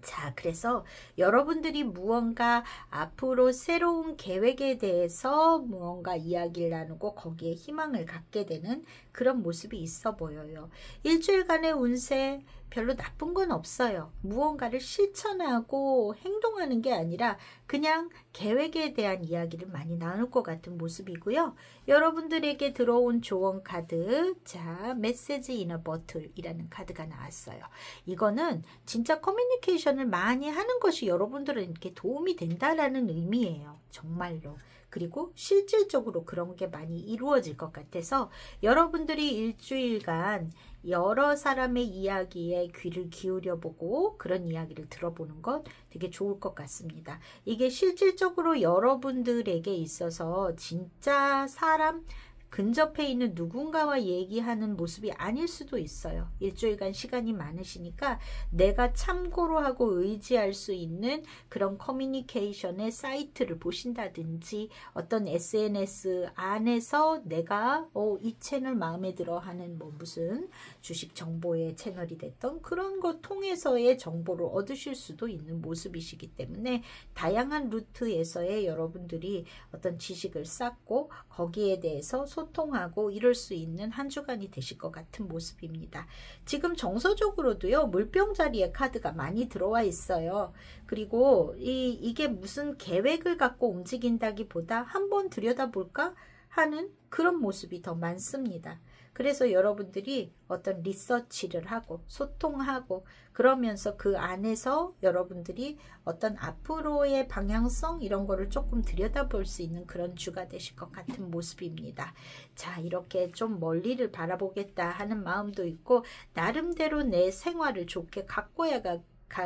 자, 그래서 여러분들이 무언가 앞으로 새로운 계획에 대해서 무언가 이야기를 나누고 거기에 희망을 갖게 되는 그런 모습이 있어 보여요. 일주일간의 운세 별로 나쁜 건 없어요. 무언가를 실천하고 행동하는 게 아니라 그냥 계획에 대한 이야기를 많이 나눌 것 같은 모습이고요. 여러분들에게 들어온 조언 카드, 자, 메시지 인 어 버틀이라는 카드가 나왔어요. 이거는 진짜 커뮤니케이션을 많이 하는 것이 여러분들에게 도움이 된다라는 의미예요. 정말로. 그리고 실질적으로 그런 게 많이 이루어질 것 같아서 여러분들이 일주일간 여러 사람의 이야기에 귀를 기울여 보고 그런 이야기를 들어보는 것 되게 좋을 것 같습니다. 이게 실질적으로 여러분들에게 있어서 진짜 사람 근접해 있는 누군가와 얘기하는 모습이 아닐 수도 있어요. 일주일간 시간이 많으시니까 내가 참고로 하고 의지할 수 있는 그런 커뮤니케이션의 사이트를 보신다든지 어떤 SNS 안에서 내가 이 채널 마음에 들어 하는 뭐 무슨 주식 정보의 채널이 됐던 그런 것 통해서의 정보를 얻으실 수도 있는 모습이시기 때문에 다양한 루트에서의 여러분들이 어떤 지식을 쌓고 거기에 대해서 소통하고 이럴 수 있는 한 주간이 되실 것 같은 모습입니다. 지금 정서적으로도요, 물병 자리에 카드가 많이 들어와 있어요. 그리고 이게 무슨 계획을 갖고 움직인다기보다 한번 들여다볼까 하는 그런 모습이 더 많습니다. 그래서 여러분들이 어떤 리서치를 하고 소통하고 그러면서 그 안에서 여러분들이 어떤 앞으로의 방향성 이런 거를 조금 들여다볼 수 있는 그런 주가 되실 것 같은 모습입니다. 자, 이렇게 좀 멀리를 바라보겠다 하는 마음도 있고 나름대로 내 생활을 좋게 가꿔야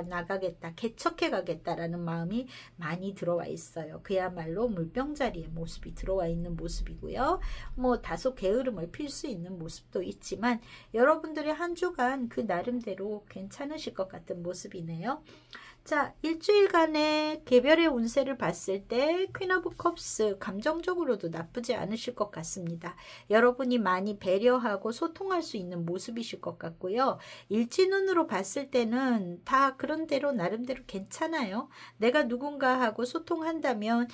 나가겠다, 개척해 가겠다라는 마음이 많이 들어와 있어요. 그야말로 물병자리의 모습이 들어와 있는 모습이고요. 뭐 다소 게으름을 필 수 있는 모습도 있지만 여러분들의 한 주간 그 나름대로 괜찮으실 것 같은 모습이네요. 자, 일주일간의 개별의 운세를 봤을 때 퀸 오브 컵스 감정적으로도 나쁘지 않으실 것 같습니다. 여러분이 많이 배려하고 소통할 수 있는 모습이실 것 같고요. 일진운으로 봤을 때는 다 그런대로 나름대로 괜찮아요. 내가 누군가하고 소통한다면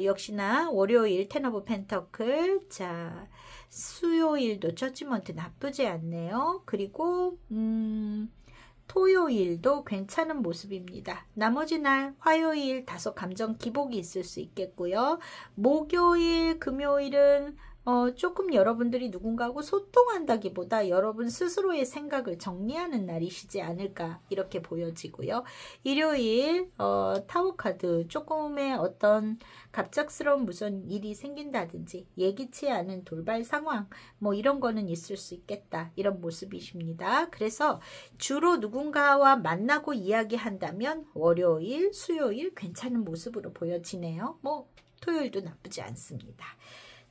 역시나 월요일 텐 오브 펜터클, 자 수요일도 저지먼트 나쁘지 않네요. 그리고 토요일도 괜찮은 모습입니다. 나머지 날 화요일 다소 감정 기복이 있을 수 있겠고요. 목요일, 금요일은 조금 여러분들이 누군가하고 소통한다기보다 여러분 스스로의 생각을 정리하는 날이시지 않을까 이렇게 보여지고요. 일요일 타워 카드 조금의 어떤 갑작스러운 무슨 일이 생긴다든지 예기치 않은 돌발 상황 뭐 이런 거는 있을 수 있겠다 이런 모습이십니다. 그래서 주로 누군가와 만나고 이야기한다면 월요일, 수요일 괜찮은 모습으로 보여지네요. 뭐 토요일도 나쁘지 않습니다.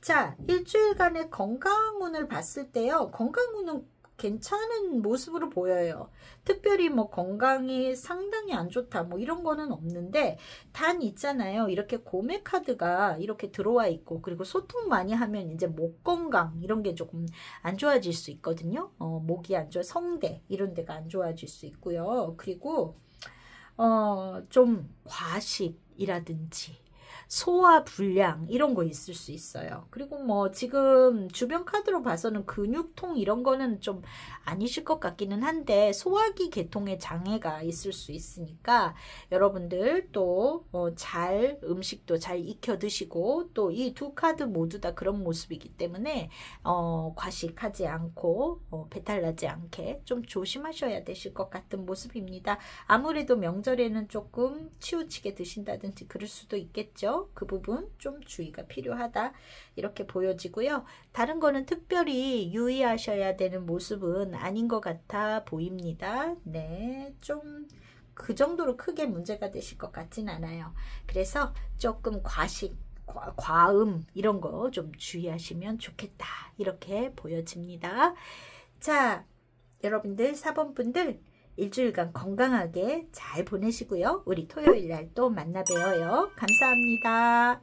자, 일주일간의 건강운을 봤을 때요. 건강운은 괜찮은 모습으로 보여요. 특별히 뭐 건강이 상당히 안 좋다 뭐 이런 거는 없는데 단 있잖아요. 이렇게 고메 카드가 이렇게 들어와 있고 그리고 소통 많이 하면 이제 목 건강 이런 게 조금 안 좋아질 수 있거든요. 목이 안 좋아 성대 이런 데가 안 좋아질 수 있고요. 그리고 좀 과식이라든지 소화 불량 이런 거 있을 수 있어요. 그리고 뭐 지금 주변 카드로 봐서는 근육통 이런 거는 좀 아니실 것 같기는 한데 소화기 계통에 장애가 있을 수 있으니까 여러분들 또 잘 음식도 잘 익혀 드시고 또 이 두 카드 모두 다 그런 모습이기 때문에 과식하지 않고 배탈 나지 않게 좀 조심하셔야 되실 것 같은 모습입니다. 아무래도 명절에는 조금 치우치게 드신다든지 그럴 수도 있겠죠. 그 부분 좀 주의가 필요하다 이렇게 보여지고요. 다른 거는 특별히 유의하셔야 되는 모습은 아닌 것 같아 보입니다. 네, 좀 그 정도로 크게 문제가 되실 것 같진 않아요. 그래서 조금 과식, 과음 이런 거 좀 주의하시면 좋겠다 이렇게 보여집니다. 자, 여러분들 4번 분들 일주일간 건강하게 잘 보내시고요. 우리 토요일 날 또 만나 뵈어요. 감사합니다.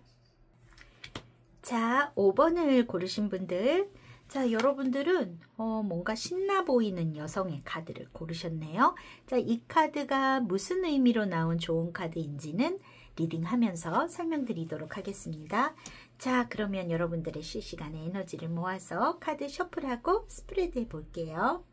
자, 5번을 고르신 분들. 자, 여러분들은 뭔가 신나 보이는 여성의 카드를 고르셨네요. 자, 이 카드가 무슨 의미로 나온 좋은 카드인지는 리딩하면서 설명드리도록 하겠습니다. 자, 그러면 여러분들의 실시간에 에너지를 모아서 카드 셔플하고 스프레드 해볼게요.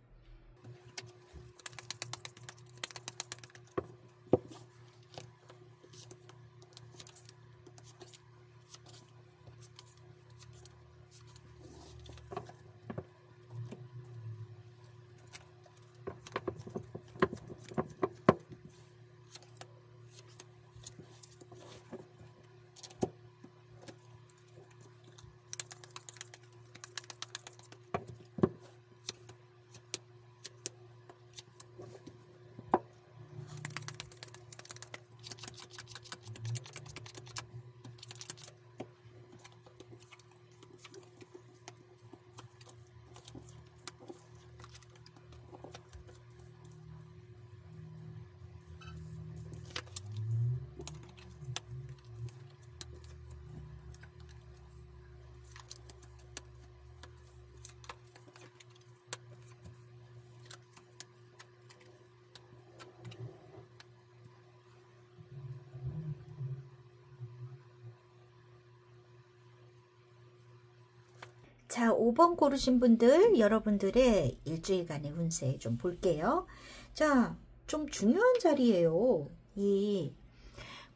자, 5번 고르신 분들 여러분들의 일주일간의 운세 좀 볼게요. 자, 좀 중요한 자리예요. 이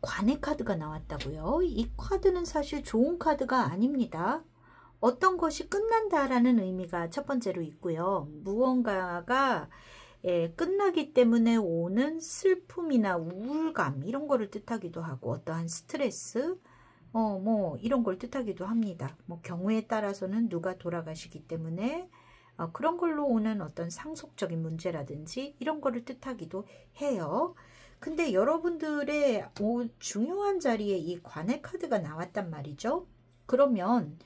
관의 카드가 나왔다고요. 이 카드는 사실 좋은 카드가 아닙니다. 어떤 것이 끝난다라는 의미가 첫 번째로 있고요. 무언가가 끝나기 때문에 오는 슬픔이나 우울감 이런 거를 뜻하기도 하고 어떠한 스트레스 뭐 이런 걸 뜻하기도 합니다. 뭐 경우에 따라서는 누가 돌아가시기 때문에 그런 걸로 오는 어떤 상속적인 문제라든지 이런 거를 뜻하기도 해요. 근데 여러분들의 중요한 자리에 이 관의 카드가 나왔단 말이죠. 그러면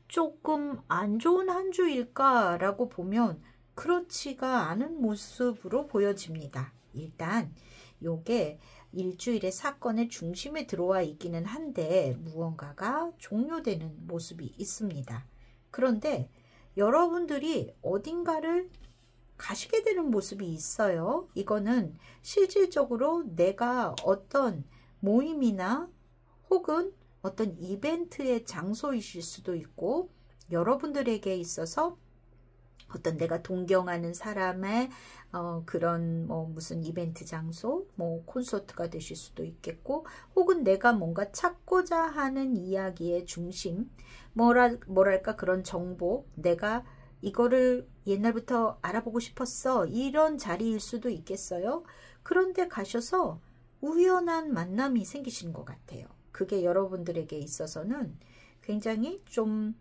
조금 안 좋은 한 주일까라고 보면 그렇지가 않은 모습으로 보여집니다. 일단 요게 일주일의 사건의 중심에 들어와 있기는 한데 무언가가 종료되는 모습이 있습니다. 그런데 여러분들이 어딘가를 가시게 되는 모습이 있어요. 이거는 실질적으로 내가 어떤 모임이나 혹은 어떤 이벤트의 장소이실 수도 있고 여러분들에게 있어서 어떤 내가 동경하는 사람의 그런 무슨 이벤트 장소, 콘서트가 되실 수도 있겠고, 혹은 내가 뭔가 찾고자 하는 이야기의 중심, 뭐랄까 그런 정보, 내가 이거를 옛날부터 알아보고 싶었어, 이런 자리일 수도 있겠어요. 그런데 가셔서 우연한 만남이 생기시는 것 같아요. 그게 여러분들에게 있어서는 굉장히 좀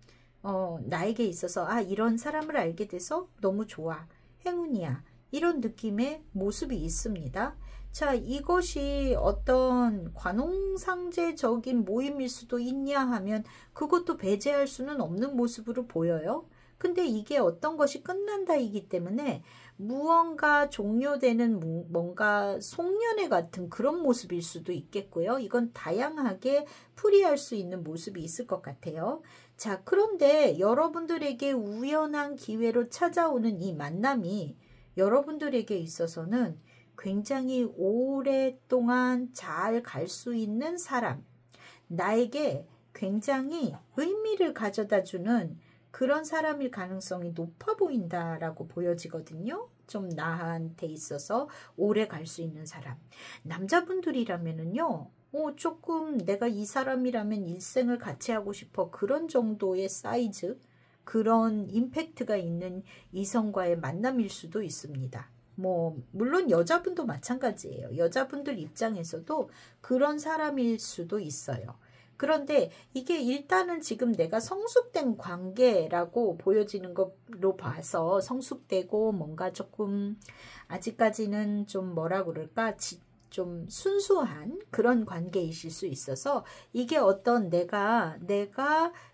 나에게 있어서 이런 사람을 알게 돼서 너무 좋아, 행운이야, 이런 느낌의 모습이 있습니다. 자, 이것이 어떤 관홍상제적인 모임일 수도 있냐 하면 그것도 배제할 수는 없는 모습으로 보여요. 근데 이게 어떤 것이 끝난다이기 때문에 무언가 종료되는 뭔가 송년회 같은 그런 모습일 수도 있겠고요. 이건 다양하게 풀이할 수 있는 모습이 있을 것 같아요. 자, 그런데 여러분들에게 우연한 기회로 찾아오는 이 만남이 여러분들에게 있어서는 굉장히 오랫동안 잘 갈 수 있는 사람, 나에게 굉장히 의미를 가져다주는 그런 사람일 가능성이 높아 보인다라고 보여지거든요. 좀 나한테 있어서 오래 갈 수 있는 사람. 남자분들이라면은요, 조금 내가 이 사람이라면 일생을 같이 하고 싶어, 그런 정도의 사이즈, 그런 임팩트가 있는 이성과의 만남일 수도 있습니다. 물론 여자분도 마찬가지예요. 여자분들 입장에서도 그런 사람일 수도 있어요. 그런데 이게 일단은 지금 내가 성숙된 관계라고 보여지는 것로 봐서 성숙되고 뭔가 조금 아직까지는 좀 뭐라 그럴까, 좀 순수한 그런 관계이실 수 있어서 이게 어떤 내가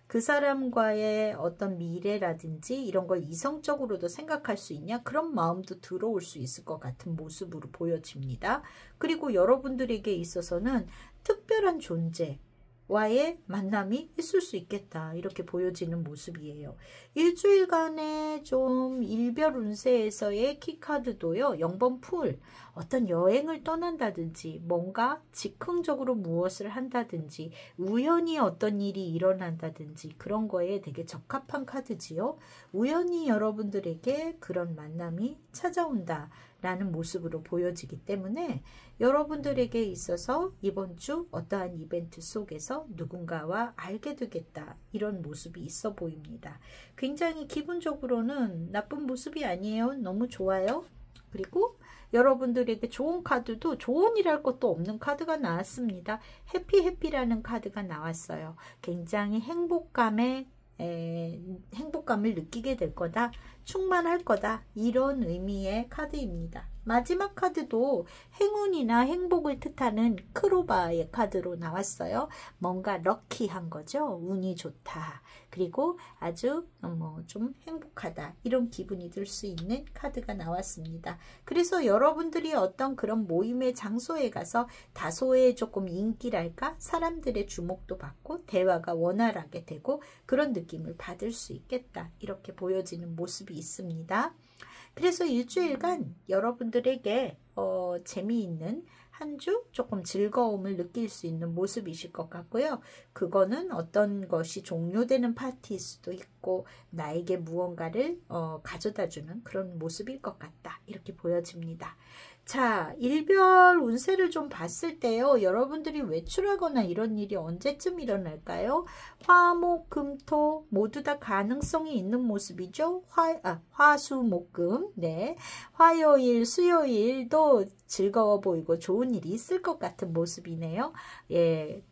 그 사람과의 어떤 미래라든지 이런 걸 이성적으로도 생각할 수 있냐, 그런 마음도 들어올 수 있을 것 같은 모습으로 보여집니다. 그리고 여러분들에게 있어서는 특별한 존재 와의 만남이 있을 수 있겠다, 이렇게 보여지는 모습이에요. 일주일간의 좀 일별 운세에서의 키카드도요, 0번 풀, 어떤 여행을 떠난다든지 뭔가 즉흥적으로 무엇을 한다든지 우연히 어떤 일이 일어난다든지 그런 거에 되게 적합한 카드지요. 우연히 여러분들에게 그런 만남이 찾아온다 라는 모습으로 보여지기 때문에 여러분들에게 있어서 이번 주 어떠한 이벤트 속에서 누군가와 알게 되겠다, 이런 모습이 있어 보입니다. 굉장히 기분적으로는 나쁜 모습이 아니에요. 너무 좋아요. 그리고 여러분들에게 좋은 카드도 좋은이랄 것도 없는 카드가 나왔습니다. 해피해피라는 카드가 나왔어요. 굉장히 행복감을 느끼게 될 거다, 충만할 거다, 이런 의미의 카드입니다. 마지막 카드도 행운이나 행복을 뜻하는 크로바의 카드로 나왔어요. 뭔가 럭키한 거죠. 운이 좋다, 그리고 아주 좀 행복하다, 이런 기분이 들 수 있는 카드가 나왔습니다. 그래서 여러분들이 어떤 그런 모임의 장소에 가서 다소의 조금 인기랄까, 사람들의 주목도 받고 대화가 원활하게 되고 그런 느낌을 받을 수 있겠다, 이렇게 보여지는 모습이 있습니다. 그래서 일주일간 여러분들에게 재미있는 한 주, 조금 즐거움을 느낄 수 있는 모습이실 것 같고요. 그거는 어떤 것이 종료되는 파티일 수도 있고 나에게 무언가를 가져다주는 그런 모습일 것 같다, 이렇게 보여집니다. 자, 일별 운세를 좀 봤을 때요, 여러분들이 외출하거나 이런 일이 언제쯤 일어날까요? 화, 목, 금, 토 모두 다 가능성이 있는 모습이죠. 화, 수, 목, 금. 네. 화요일, 수요일도 즐거워 보이고 좋은 일이 있을 것 같은 모습이네요. 예.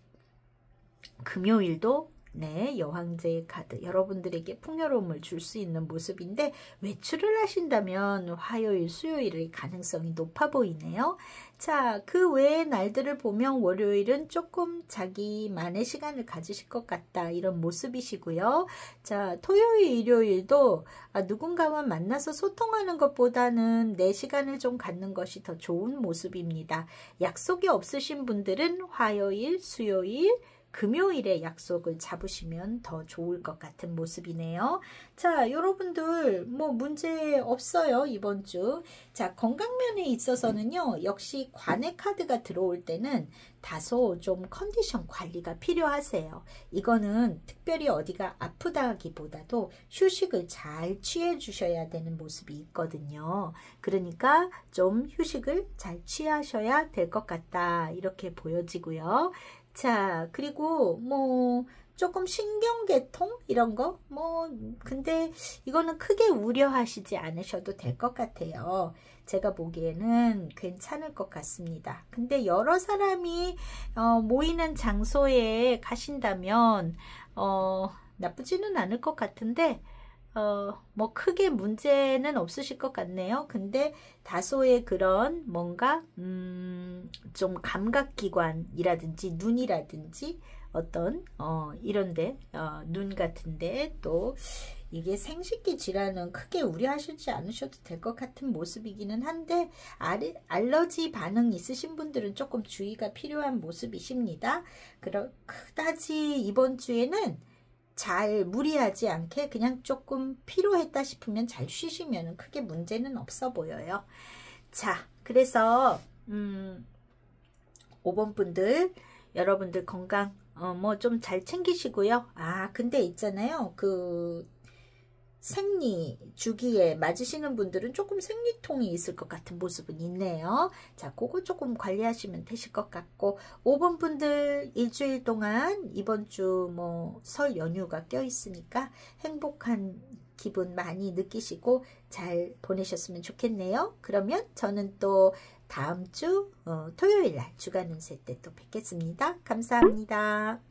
금요일도 네, 여왕제의 카드. 여러분들에게 풍요로움을 줄 수 있는 모습인데 외출을 하신다면 화요일, 수요일의 가능성이 높아 보이네요. 자, 그 외의 날들을 보면 월요일은 조금 자기만의 시간을 가지실 것 같다. 이런 모습이시고요. 자, 토요일, 일요일도 누군가와 만나서 소통하는 것보다는 내 시간을 좀 갖는 것이 더 좋은 모습입니다. 약속이 없으신 분들은 화요일, 수요일, 금요일에 약속을 잡으시면 더 좋을 것 같은 모습이네요. 자, 여러분들 뭐 문제 없어요, 이번 주. 자, 건강면에 있어서는요, 역시 관의 카드가 들어올 때는 다소 좀 컨디션 관리가 필요하세요. 이거는 특별히 어디가 아프다기보다도 휴식을 잘 취해 주셔야 되는 모습이 있거든요. 그러니까 좀 휴식을 잘 취하셔야 될 것 같다, 이렇게 보여지고요. 자, 그리고 뭐 조금 신경계통 이런 거 근데 이거는 크게 우려하시지 않으셔도 될 것 같아요. 제가 보기에는 괜찮을 것 같습니다. 근데 여러 사람이 모이는 장소에 가신다면 나쁘지는 않을 것 같은데 뭐 크게 문제는 없으실 것 같네요. 근데 다소의 그런 뭔가 좀 감각기관이라든지 눈이라든지 어떤 이런데 눈 같은데 또 이게 생식기 질환은 크게 우려하시지 않으셔도 될 것 같은 모습이기는 한데 알러지 반응 있으신 분들은 조금 주의가 필요한 모습이십니다. 그다지 이번 주에는 잘 무리하지 않게 그냥 조금 피로했다 싶으면 잘 쉬시면 크게 문제는 없어 보여요. 자, 그래서 5번 분들 여러분들 건강 뭐 좀 잘 챙기시고요. 근데 있잖아요. 그 생리 주기에 맞으시는 분들은 조금 생리통이 있을 것 같은 모습은 있네요. 자, 그거 조금 관리하시면 되실 것 같고 5번 분들 일주일 동안 이번 주 뭐 설 연휴가 껴 있으니까 행복한 기분 많이 느끼시고 잘 보내셨으면 좋겠네요. 그러면 저는 또 다음 주 토요일 날 주간 운세 때 또 뵙겠습니다. 감사합니다.